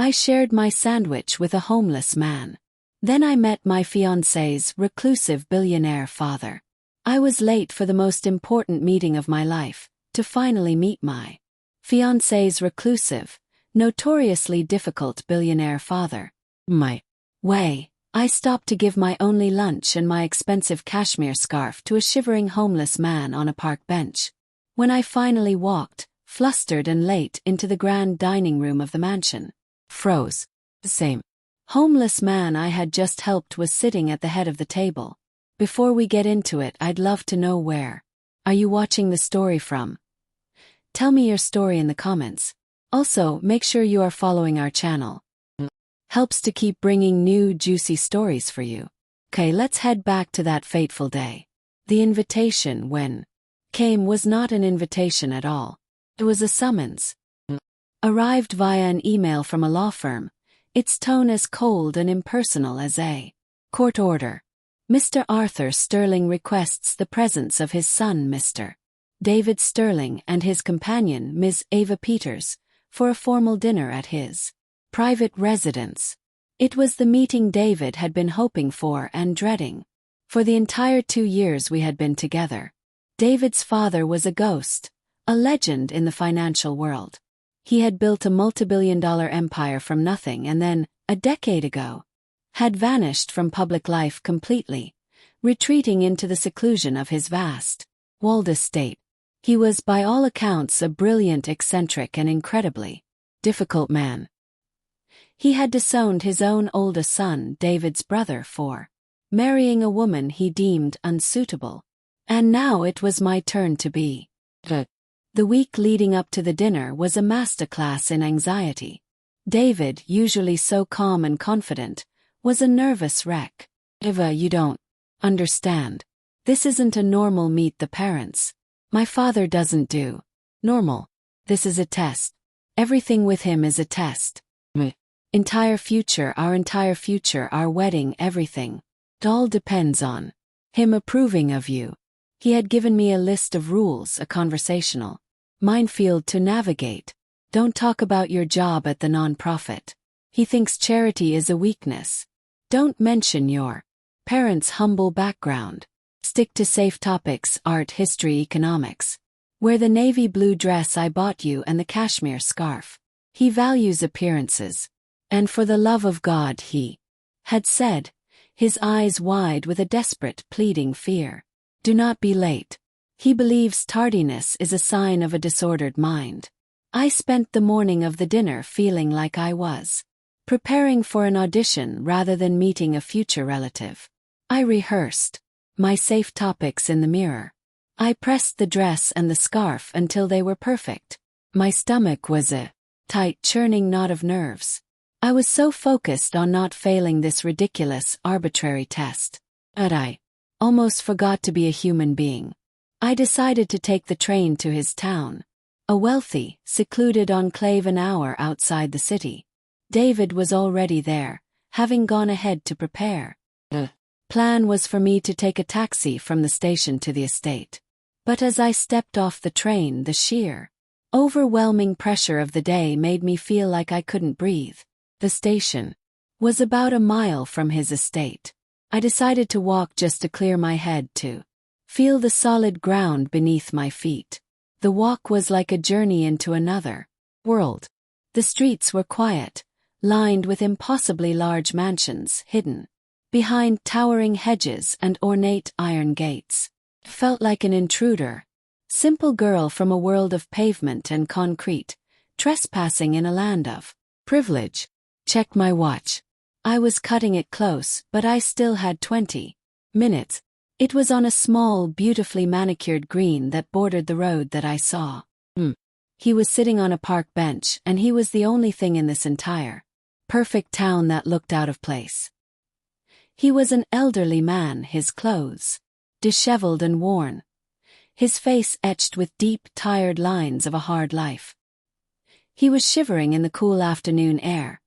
I shared my sandwich with a homeless man. Then I met my fiancé's reclusive billionaire father. I was late for the most important meeting of my life, to finally meet my fiancé's reclusive, notoriously difficult billionaire father. My way. I stopped to give my only lunch and my expensive cashmere scarf to a shivering homeless man on a park bench. When I finally walked, flustered and late, into the grand dining room of the mansion, froze. The same homeless man I had just helped was sitting at the head of the table. Before we get into it, I'd love to know where are you watching the story from? Tell me your story in the comments. Also, make sure you are following our channel. Helps to keep bringing new juicy stories for you. Okay, let's head back to that fateful day. The invitation when came was not an invitation at all. It was a summons. Arrived via an email from a law firm, its tone as cold and impersonal as a court order. Mr. Arthur Sterling requests the presence of his son Mr. David Sterling and his companion Ms. Ava Peters for a formal dinner at his private residence. It was the meeting David had been hoping for and dreading. For the entire 2 years we had been together. David's father was a ghost, a legend in the financial world. He had built a multibillion-dollar empire from nothing and then, a decade ago, had vanished from public life completely, retreating into the seclusion of his vast, walled estate. He was by all accounts a brilliant, eccentric and incredibly difficult man. He had disowned his own oldest son, David's brother, for marrying a woman he deemed unsuitable. And now it was my turn to be. The week leading up to the dinner was a masterclass in anxiety. David, usually so calm and confident, was a nervous wreck. Eva, you don't understand. This isn't a normal meet the parents. My father doesn't do normal. This is a test. Everything with him is a test. Entire future, our wedding, everything. It all depends on him approving of you. He had given me a list of rules, a conversational minefield to navigate. Don't talk about your job at the non-profit. He thinks charity is a weakness. Don't mention your parents' humble background. Stick to safe topics, art, history, economics. Wear the navy blue dress I bought you and the cashmere scarf. He values appearances. And for the love of God, he had said, his eyes wide with a desperate, pleading fear. Do not be late. He believes tardiness is a sign of a disordered mind. I spent the morning of the dinner feeling like I was preparing for an audition rather than meeting a future relative. I rehearsed my safe topics in the mirror. I pressed the dress and the scarf until they were perfect. My stomach was a tight, churning knot of nerves. I was so focused on not failing this ridiculous, arbitrary test that I almost forgot to be a human being. I decided to take the train to his town, a wealthy, secluded enclave an hour outside the city. David was already there, having gone ahead to prepare. The plan was for me to take a taxi from the station to the estate. But as I stepped off the train, the sheer, overwhelming pressure of the day made me feel like I couldn't breathe. The station was about a mile from his estate. I decided to walk just to clear my head, to feel the solid ground beneath my feet. The walk was like a journey into another world. The streets were quiet, lined with impossibly large mansions hidden behind towering hedges and ornate iron gates. It felt like an intruder, simple girl from a world of pavement and concrete, trespassing in a land of privilege. Checked my watch. I was cutting it close, but I still had 20 minutes. It was on a small, beautifully manicured green that bordered the road that I saw. He was sitting on a park bench, and he was the only thing in this entire perfect town that looked out of place. He was an elderly man, his clothes disheveled and worn, his face etched with deep, tired lines of a hard life. He was shivering in the cool afternoon air,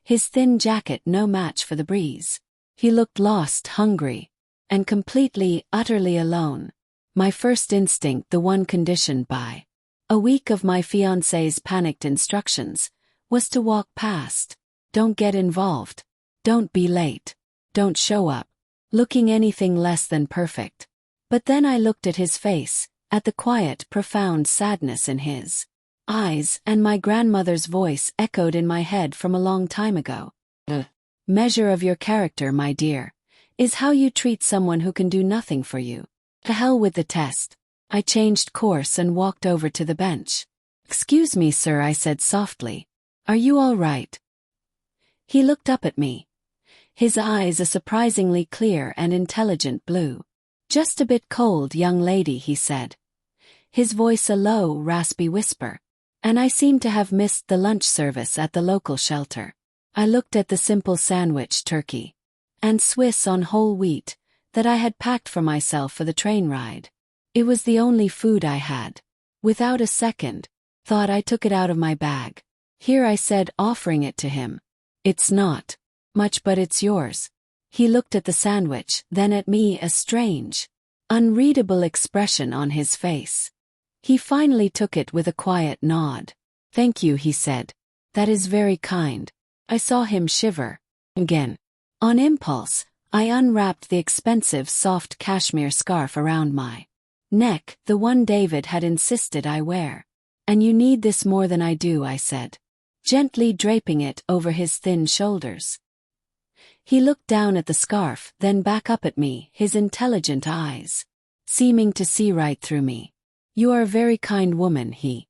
his thin jacket no match for the breeze. He looked lost, hungry, and completely, utterly alone. My first instinct, the one conditioned by a week of my fiancé's panicked instructions, was to walk past. Don't get involved. Don't be late. Don't show up. Looking anything less than perfect. But then I looked at his face, at the quiet, profound sadness in his eyes, and my grandmother's voice echoed in my head from a long time ago. The measure of your character, my dear, is how you treat someone who can do nothing for you. To hell with the test. I changed course and walked over to the bench. Excuse me, sir, I said softly. Are you all right? He looked up at me. His eyes a surprisingly clear and intelligent blue. Just a bit cold, young lady, he said. His voice a low, raspy whisper. And I seemed to have missed the lunch service at the local shelter. I looked at the simple sandwich, turkey and Swiss on whole wheat, that I had packed for myself for the train ride. It was the only food I had. Without a second thought, I took it out of my bag. Here, I said, offering it to him. It's not much, but it's yours. He looked at the sandwich, then at me, a strange, unreadable expression on his face. He finally took it with a quiet nod. Thank you, he said. That is very kind. I saw him shiver. Again. On impulse, I unwrapped the expensive soft cashmere scarf around my neck, the one David had insisted I wear. And you need this more than I do, I said, gently draping it over his thin shoulders. He looked down at the scarf, then back up at me, his intelligent eyes seeming to see right through me. You are a very kind woman, he.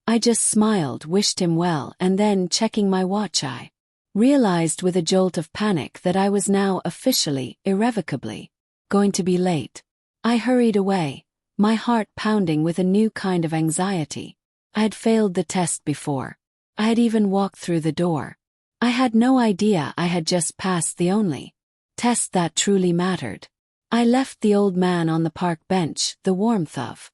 I just smiled, wished him well, and then, checking my watch, I realized with a jolt of panic that I was now officially, irrevocably, going to be late. I hurried away, my heart pounding with a new kind of anxiety. I had failed the test before. I had even walked through the door. I had no idea I had just passed the only test that truly mattered. I left the old man on the park bench, the warmth of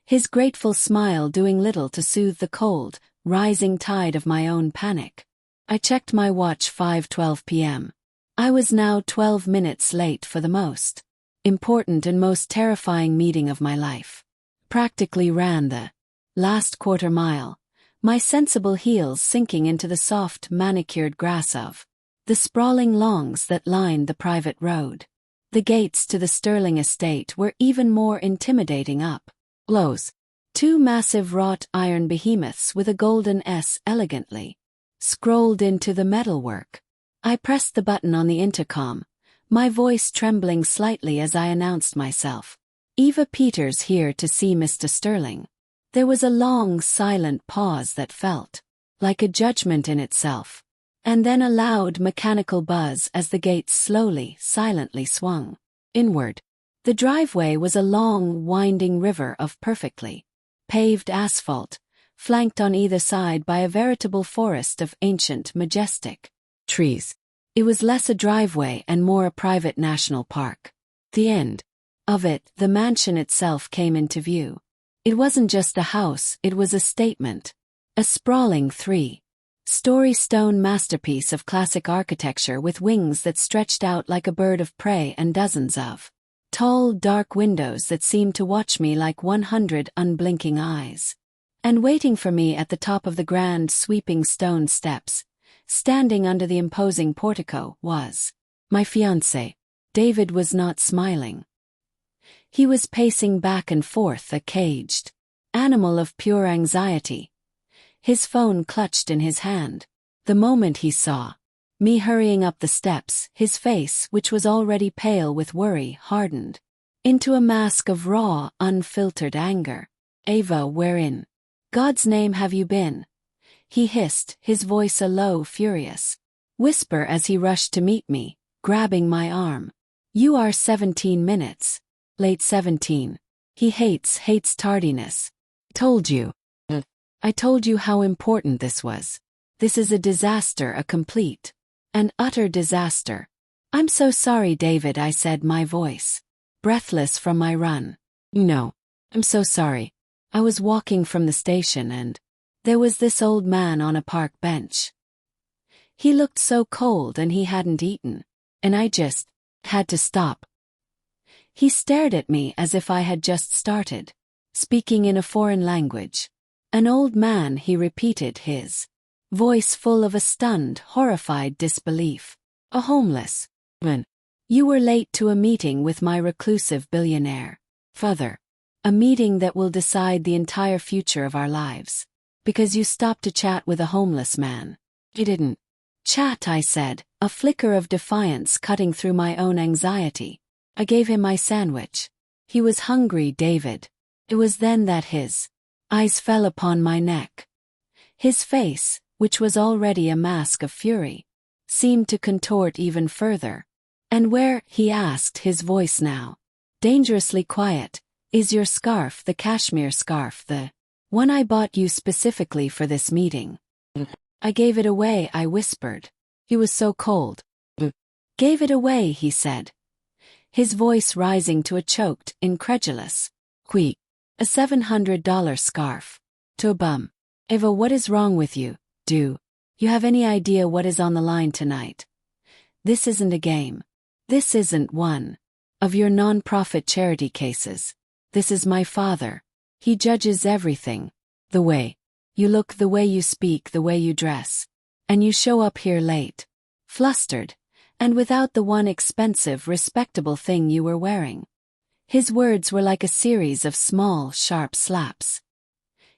his grateful smile doing little to soothe the cold, rising tide of my own panic. I checked my watch, 5:12 p.m. I was now 12 minutes late for the most important and most terrifying meeting of my life. Practically ran the last quarter mile, my sensible heels sinking into the soft, manicured grass of the sprawling lawns that lined the private road. The gates to the Sterling estate were even more intimidating up close. Two massive wrought iron behemoths with a golden S elegantly scrolled into the metalwork. I pressed the button on the intercom, my voice trembling slightly as I announced myself. Eva Peters here to see Mr. Sterling. There was a long, silent pause that felt like a judgment in itself, and then a loud, mechanical buzz as the gates slowly, silently swung inward. The driveway was a long, winding river of perfectly paved asphalt, flanked on either side by a veritable forest of ancient, majestic trees. It was less a driveway and more a private national park. The end of it, the mansion itself, came into view. It wasn't just a house, it was a statement. A sprawling three-story stone masterpiece of classic architecture with wings that stretched out like a bird of prey and dozens of tall, dark windows that seemed to watch me like 100 unblinking eyes. And waiting for me at the top of the grand, sweeping stone steps, standing under the imposing portico, was my fiancé. David was not smiling. He was pacing back and forth, a caged animal of pure anxiety, his phone clutched in his hand. The moment he saw me hurrying up the steps, his face, which was already pale with worry, hardened into a mask of raw, unfiltered anger. Ava, where in God's name have you been? He hissed, his voice a low, furious whisper as he rushed to meet me, grabbing my arm. You are 17 minutes late. 17. He hates tardiness. Told you. I told you how important this was. This is a disaster, a complete and utter disaster. I'm so sorry, David, I said, my voice breathless from my run. No, I'm so sorry. I was walking from the station and there was this old man on a park bench. He looked so cold and he hadn't eaten, and I just had to stop. He stared at me as if I had just started speaking in a foreign language. An old man, he repeated, his voice full of a stunned, horrified disbelief. A homeless man. You were late to a meeting with my reclusive billionaire father. A meeting that will decide the entire future of our lives. Because you stopped to chat with a homeless man. He didn't chat, I said, a flicker of defiance cutting through my own anxiety. I gave him my sandwich. He was hungry, David. It was then that his eyes fell upon my neck. His face, which was already a mask of fury, seemed to contort even further. And where, he asked, his voice now dangerously quiet, is your scarf, the cashmere scarf, the one I bought you specifically for this meeting? I gave it away, I whispered. He was so cold. Gave it away, he said, his voice rising to a choked, incredulous squeak. A $700 scarf. To a bum. Eva, what is wrong with you? Do you have any idea what is on the line tonight? This isn't a game. This isn't one of your non-profit charity cases. This is my father. He judges everything. The way you look, the way you speak, the way you dress. And you show up here late, flustered, and without the one expensive, respectable thing you were wearing. His words were like a series of small, sharp slaps.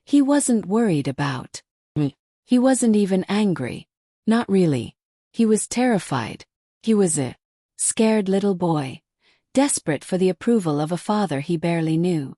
He wasn't worried about me. He wasn't even angry. Not really. He was terrified. He was a scared little boy, desperate for the approval of a father he barely knew.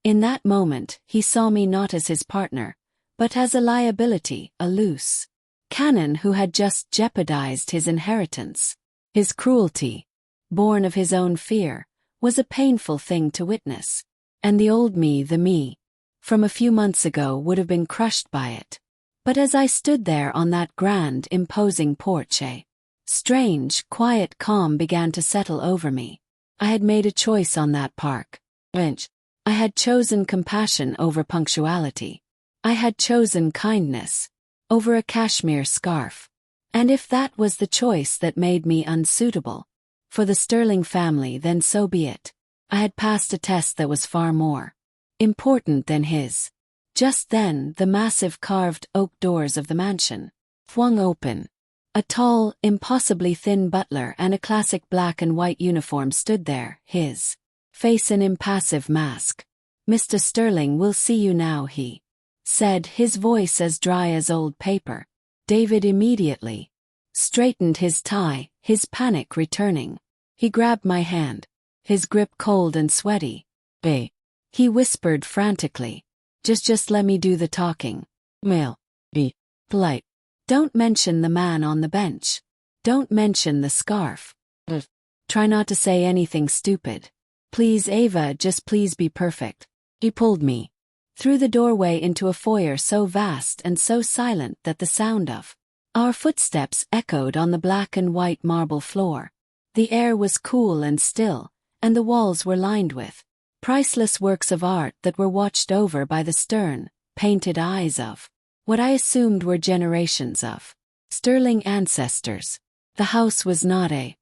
In that moment, he saw me not as his partner, but as a liability, a loose cannon who had just jeopardized his inheritance. His cruelty, born of his own fear, was a painful thing to witness. And the old me, the me from a few months ago, would have been crushed by it. But as I stood there on that grand, imposing porch, a strange, quiet calm began to settle over me. I had made a choice on that park bench. I had chosen compassion over punctuality. I had chosen kindness over a cashmere scarf. And if that was the choice that made me unsuitable for the Sterling family, then so be it. I had passed a test that was far more important than his. Just then, the massive carved oak doors of the mansion swung open. A tall, impossibly thin butler in a classic black and white uniform stood there, his face an impassive mask. "Mr. Sterling will see you now," he said, his voice as dry as old paper. David immediately straightened his tie, his panic returning. He grabbed my hand, his grip cold and sweaty. "Bae," he whispered frantically. Just let me do the talking. Be polite. Don't mention the man on the bench. Don't mention the scarf. Try not to say anything stupid. Please, Ava, just please be perfect." He pulled me through the doorway into a foyer so vast and so silent that the sound of our footsteps echoed on the black and white marble floor. The air was cool and still, and the walls were lined with priceless works of art that were watched over by the stern, painted eyes of what I assumed were generations of Sterling ancestors. The house was not a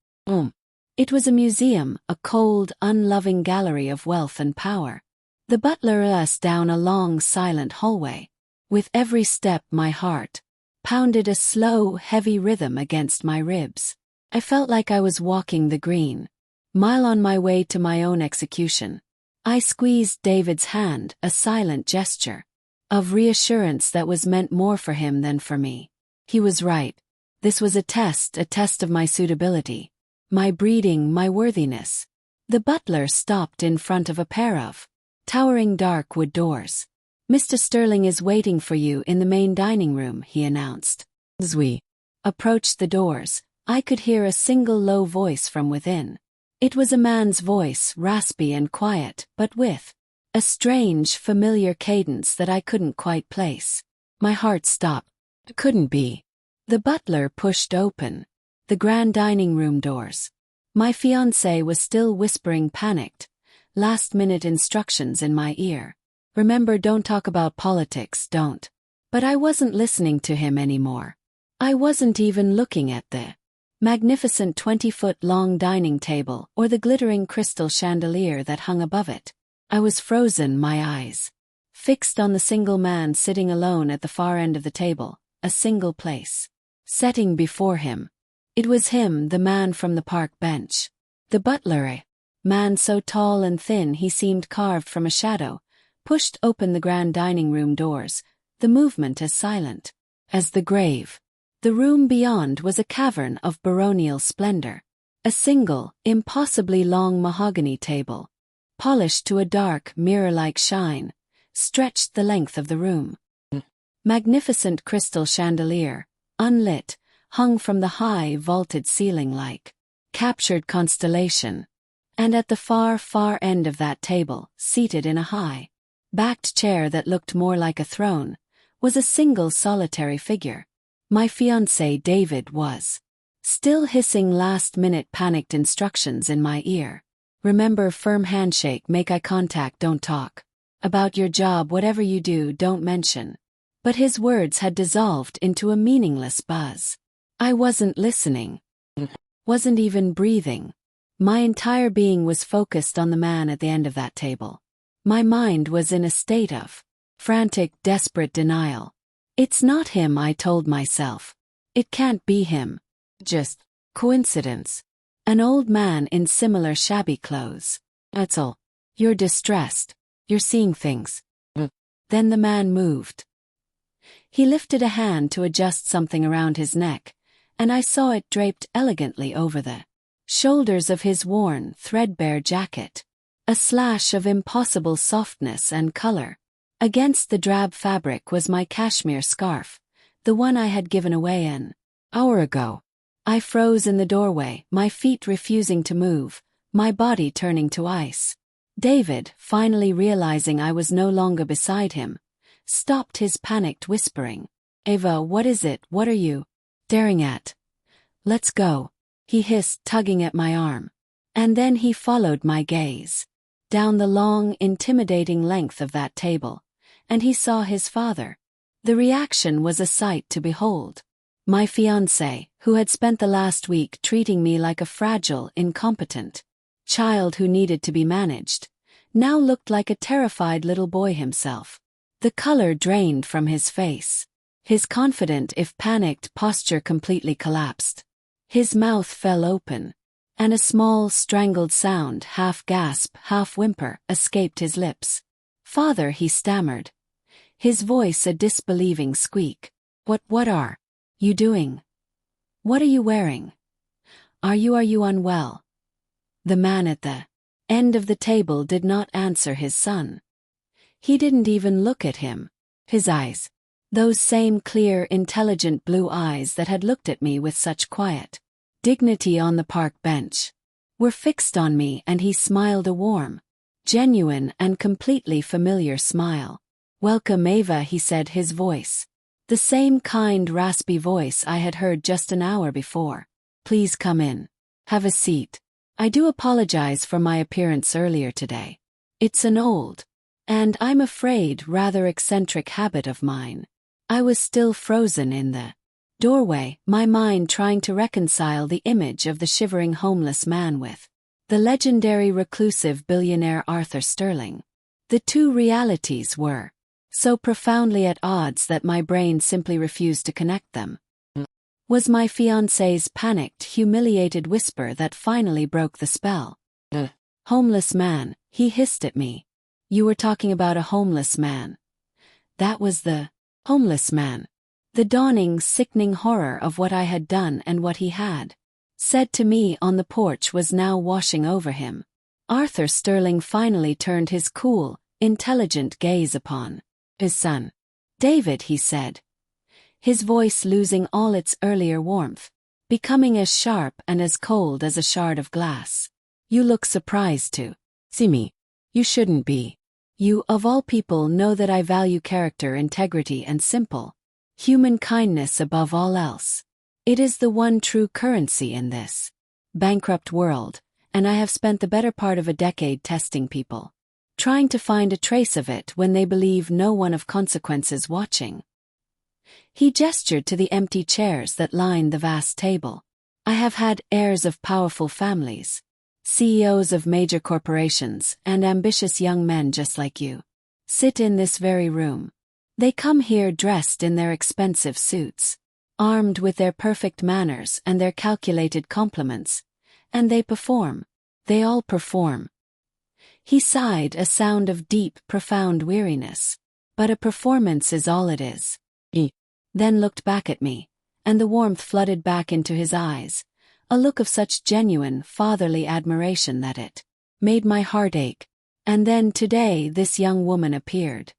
It was a museum, a cold, unloving gallery of wealth and power. The butler led us down a long, silent hallway. With every step, my heart pounded a slow, heavy rhythm against my ribs. I felt like I was walking the green mile on my way to my own execution. I squeezed David's hand, a silent gesture of reassurance that was meant more for him than for me. He was right. This was a test of my suitability, my breeding, my worthiness. The butler stopped in front of a pair of towering dark wood doors. "Mr. Sterling is waiting for you in the main dining room," he announced. As we approached the doors, I could hear a single low voice from within. It was a man's voice, raspy and quiet, but with a strange, familiar cadence that I couldn't quite place. My heart stopped. It couldn't be. The butler pushed open the grand dining room doors. My fiancé was still whispering panicked, last-minute instructions in my ear. "Remember, don't talk about politics, don't." But I wasn't listening to him anymore. I wasn't even looking at the magnificent 20-foot-long dining table or the glittering crystal chandelier that hung above it. I was frozen, my eyes fixed on the single man sitting alone at the far end of the table, a single place. Setting before him. It was him, the man from the park bench. The butler, man so tall and thin he seemed carved from a shadow, pushed open the grand dining room doors, the movement as silent as the grave. The room beyond was a cavern of baronial splendor. A single, impossibly long mahogany table, polished to a dark, mirror-like shine, stretched the length of the room. Magnificent crystal chandelier, unlit, hung from the high, vaulted ceiling like captured constellation. And at the far, far end of that table, seated in a high-backed chair that looked more like a throne, was a single solitary figure. My fiancé David was still hissing last-minute panicked instructions in my ear. Remember, firm handshake, make eye contact, don't talk. About your job, whatever you do, don't mention. But his words had dissolved into a meaningless buzz. I wasn't listening. Wasn't even breathing. My entire being was focused on the man at the end of that table. My mind was in a state of frantic, desperate denial. It's not him, I told myself. It can't be him. Just coincidence. An old man in similar shabby clothes. That's all. You're distressed. You're seeing things. Then the man moved. He lifted a hand to adjust something around his neck, and I saw it draped elegantly over the shoulders of his worn, threadbare jacket. A slash of impossible softness and color. Against the drab fabric was my cashmere scarf, the one I had given away an hour ago. I froze in the doorway, my feet refusing to move, my body turning to ice. David, finally realizing I was no longer beside him, stopped his panicked whispering. Ava, what is it? What are you staring at? Let's go, he hissed, tugging at my arm. And then he followed my gaze down the long, intimidating length of that table, and he saw his father. The reaction was a sight to behold. My fiancé, who had spent the last week treating me like a fragile, incompetent child who needed to be managed, now looked like a terrified little boy himself. The color drained from his face. His confident, if panicked, posture completely collapsed. His mouth fell open, and a small, strangled sound, half gasp, half whimper, escaped his lips. Father, he stammered, his voice a disbelieving squeak. What are you doing? What are you wearing? Are you unwell? The man at the end of the table did not answer his son. He didn't even look at him. His eyes, those same clear, intelligent blue eyes that had looked at me with such quiet dignity on the park bench, were fixed on me, and he smiled a warm, genuine and completely familiar smile. Welcome, Ava, he said, his voice the same kind, raspy voice I had heard just an hour before. Please come in. Have a seat. I do apologize for my appearance earlier today. It's an old, and I'm afraid rather eccentric habit of mine. I was still frozen in the doorway, my mind trying to reconcile the image of the shivering homeless man with the legendary reclusive billionaire Arthur Sterling. The two realities were so profoundly at odds that my brain simply refused to connect them. Was my fiancé's panicked, humiliated whisper that finally broke the spell. Homeless man, he hissed at me. You were talking about a homeless man. That was the homeless man. The dawning, sickening horror of what I had done and what he had said to me on the porch was now washing over him. Arthur Sterling finally turned his cool, intelligent gaze upon his son. David, he said, his voice losing all its earlier warmth, becoming as sharp and as cold as a shard of glass. You look surprised to see me. You shouldn't be. You, of all people, know that I value character, integrity, and simple human kindness above all else. It is the one true currency in this bankrupt world, and I have spent the better part of a decade testing people, trying to find a trace of it when they believe no one of consequence is watching. He gestured to the empty chairs that lined the vast table. I have had heirs of powerful families, CEOs of major corporations, and ambitious young men just like you sit in this very room. They come here dressed in their expensive suits, armed with their perfect manners and their calculated compliments, and they perform. They all perform. He sighed, a sound of deep, profound weariness. But a performance is all it is. He then looked back at me, and the warmth flooded back into his eyes, a look of such genuine, fatherly admiration that it made my heart ache. And then today this young woman appeared.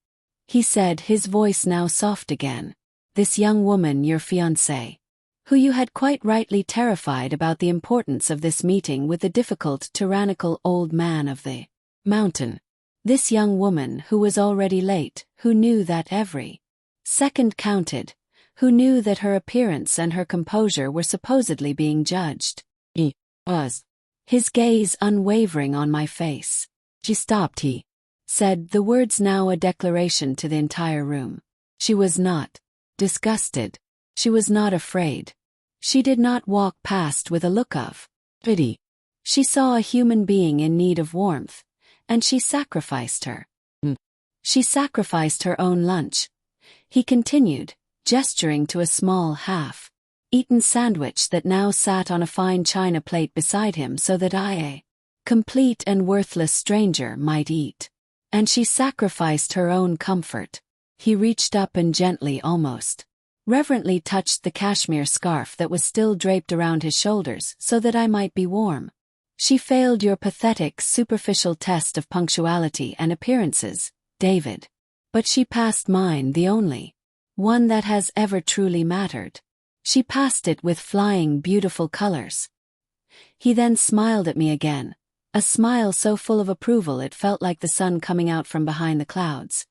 He said, his voice now soft again. This young woman, your fiancée, who you had quite rightly terrified about the importance of this meeting with the difficult, tyrannical old man of the mountain. This young woman who was already late, who knew that every second counted, who knew that her appearance and her composure were supposedly being judged. He was, his gaze unwavering on my face. She stopped, he said, the words now a declaration to the entire room. She was not disgusted. She was not afraid. She did not walk past with a look of pity. She saw a human being in need of warmth, and she sacrificed her. She sacrificed her own lunch. He continued, gesturing to a small half-eaten sandwich that now sat on a fine china plate beside him so that I, a complete and worthless stranger, might eat. And she sacrificed her own comfort. He reached up and gently, almost reverently, touched the cashmere scarf that was still draped around his shoulders so that I might be warm. She failed your pathetic, superficial test of punctuality and appearances, David. But she passed mine, the only one that has ever truly mattered. She passed it with flying, beautiful colors. He then smiled at me again, a smile so full of approval it felt like the sun coming out from behind the clouds.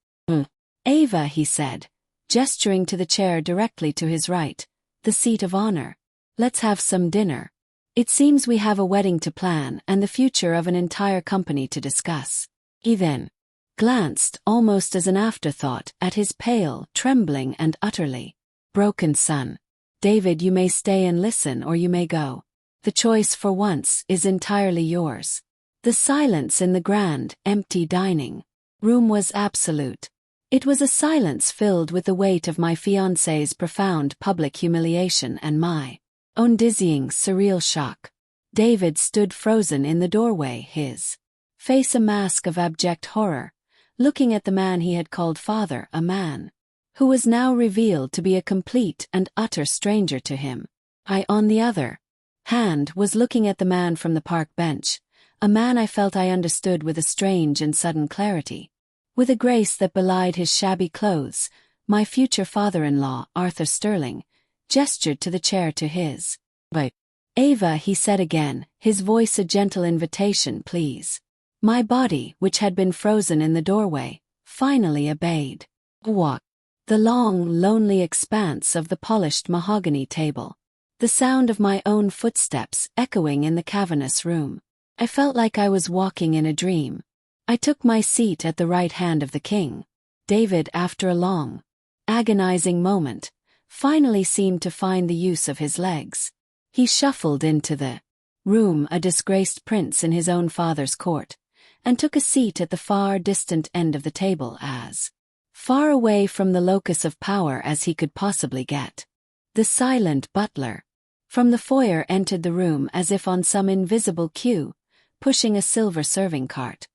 Ava, he said, gesturing to the chair directly to his right, the seat of honor. Let's have some dinner. It seems we have a wedding to plan and the future of an entire company to discuss. He then glanced, almost as an afterthought, at his pale, trembling and utterly broken son. David, you may stay and listen or you may go. The choice for once is entirely yours. The silence in the grand, empty dining room was absolute. It was a silence filled with the weight of my fiancé's profound public humiliation and my own dizzying, surreal shock. David stood frozen in the doorway, his face a mask of abject horror, looking at the man he had called father, a man who was now revealed to be a complete and utter stranger to him. I, on the other hand, was looking at the man from the park bench, a man I felt I understood with a strange and sudden clarity. With a grace that belied his shabby clothes, my future father-in-law, Arthur Sterling, gestured to the chair to his right. Ava, he said again, his voice a gentle invitation, please. My body, which had been frozen in the doorway, finally obeyed. Walk. The long, lonely expanse of the polished mahogany table. The sound of my own footsteps echoing in the cavernous room. I felt like I was walking in a dream. I took my seat at the right hand of the king. David, after a long, agonizing moment, finally seemed to find the use of his legs. He shuffled into the room, a disgraced prince in his own father's court, and took a seat at the far distant end of the table, as far away from the locus of power as he could possibly get. The silent butler from the foyer entered the room as if on some invisible cue, pushing a silver serving cart.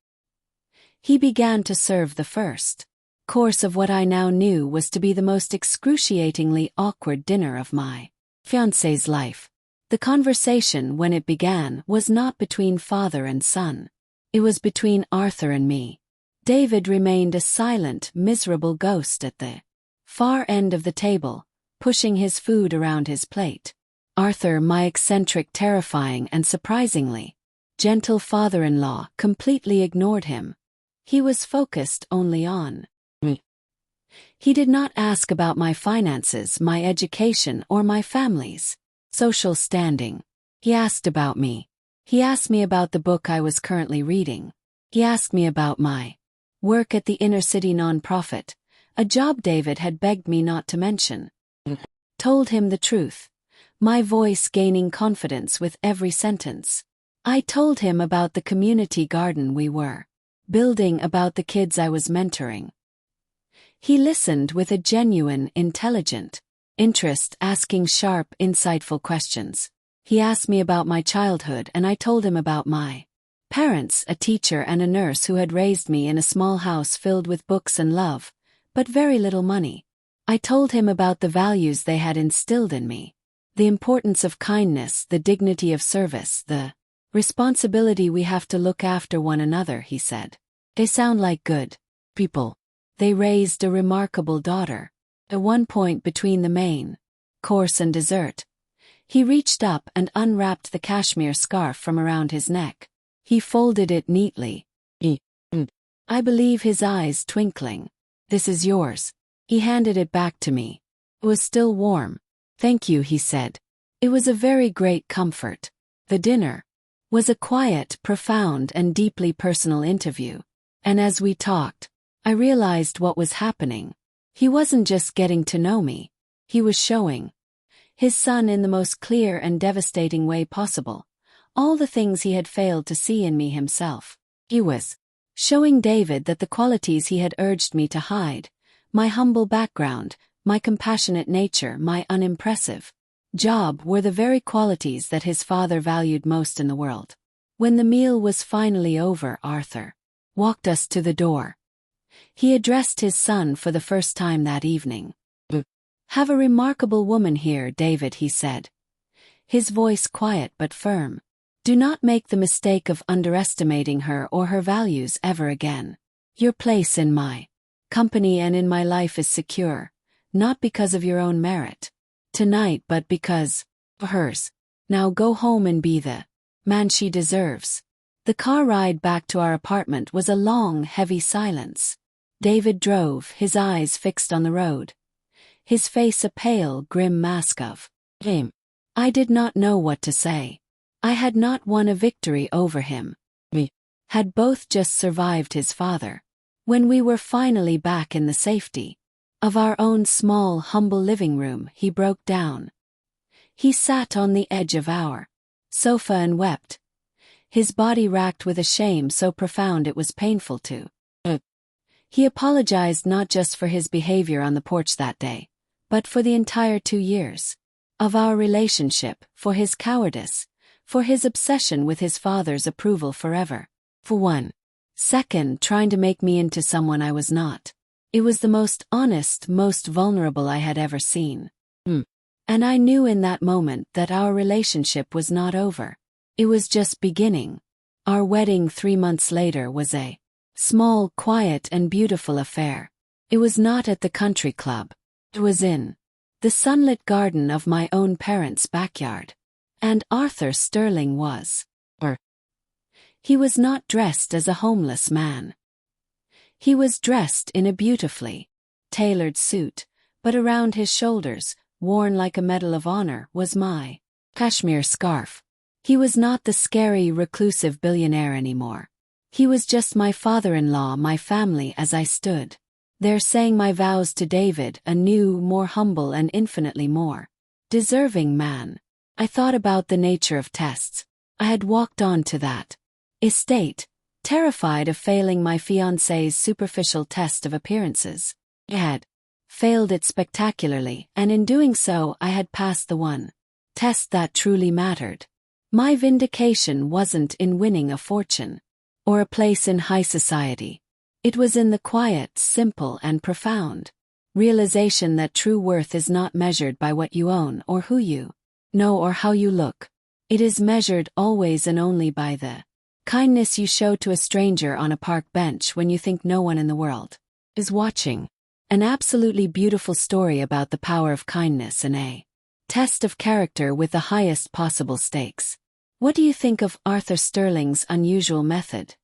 He began to serve the first course of what I now knew was to be the most excruciatingly awkward dinner of my fiancé's life. The conversation, when it began, was not between father and son. It was between Arthur and me. David remained a silent, miserable ghost at the far end of the table, pushing his food around his plate. Arthur, my eccentric, terrifying and surprisingly gentle father-in-law, completely ignored him. He was focused only on me. He did not ask about my finances, my education, or my family's social standing. He asked about me. He asked me about the book I was currently reading. He asked me about my work at the inner-city nonprofit, a job David had begged me not to mention. Told him the truth, my voice gaining confidence with every sentence. I told him about the community garden we were building, about the kids I was mentoring. He listened with a genuine, intelligent interest, asking sharp, insightful questions. He asked me about my childhood and I told him about my parents, a teacher and a nurse who had raised me in a small house filled with books and love, but very little money. I told him about the values they had instilled in me. The importance of kindness, the dignity of service, the responsibility we have to look after one another, he said. They sound like good people. They raised a remarkable daughter. At one point between the main course and dessert, he reached up and unwrapped the cashmere scarf from around his neck. He folded it neatly. I believe his eyes twinkling. This is yours. He handed it back to me. It was still warm. Thank you, he said. It was a very great comfort. The dinner was a quiet, profound, and deeply personal interview. And as we talked, I realized what was happening. He wasn't just getting to know me. He was showing his son in the most clear and devastating way possible all the things he had failed to see in me himself. He was showing David that the qualities he had urged me to hide, my humble background, my compassionate nature, my unimpressive job, were the very qualities that his father valued most in the world. When the meal was finally over, Arthur walked us to the door. He addressed his son for the first time that evening. Have a remarkable woman here, David, he said. His voice quiet but firm. Do not make the mistake of underestimating her or her values ever again. Your place in my company and in my life is secure, not because of your own merit tonight, but because of hers. Now go home and be the man she deserves. The car ride back to our apartment was a long, heavy silence. David drove, his eyes fixed on the road, his face a pale, grim mask of shame. I did not know what to say. I had not won a victory over him. We had both just survived his father. When we were finally back in the safety of our own small, humble living room, he broke down. He sat on the edge of our sofa and wept, his body racked with a shame so profound it was painful to. He apologized not just for his behavior on the porch that day, but for the entire 2 years of our relationship, for his cowardice, for his obsession with his father's approval forever. For 1 second, trying to make me into someone I was not. It was the most honest, most vulnerable I had ever seen. And I knew in that moment that our relationship was not over. It was just beginning. Our wedding 3 months later was a small, quiet, and beautiful affair. It was not at the country club. It was in the sunlit garden of my own parents' backyard. And Arthur Sterling was. He was not dressed as a homeless man. He was dressed in a beautifully tailored suit, but around his shoulders, worn like a Medal of Honor, was my cashmere scarf. He was not the scary, reclusive billionaire anymore. He was just my father-in-law, my family, as I stood there saying my vows to David, a new, more humble and infinitely more deserving man. I thought about the nature of tests. I had walked on to that estate, terrified of failing my fiancé's superficial test of appearances. I had failed it spectacularly, and in doing so I had passed the one test that truly mattered. My vindication wasn't in winning a fortune or a place in high society. It was in the quiet, simple, and profound realization that true worth is not measured by what you own or who you know or how you look. It is measured always and only by the kindness you show to a stranger on a park bench when you think no one in the world is watching. An absolutely beautiful story about the power of kindness and a test of character with the highest possible stakes. What do you think of Arthur Sterling's unusual method?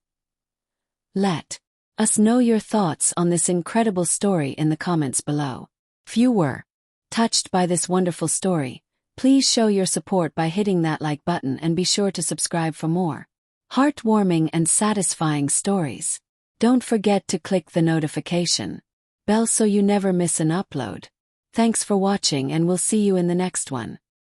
Let us know your thoughts on this incredible story in the comments below. If you were touched by this wonderful story, please show your support by hitting that like button and be sure to subscribe for more heartwarming and satisfying stories. Don't forget to click the notification bell so you never miss an upload. Thanks for watching and we'll see you in the next one.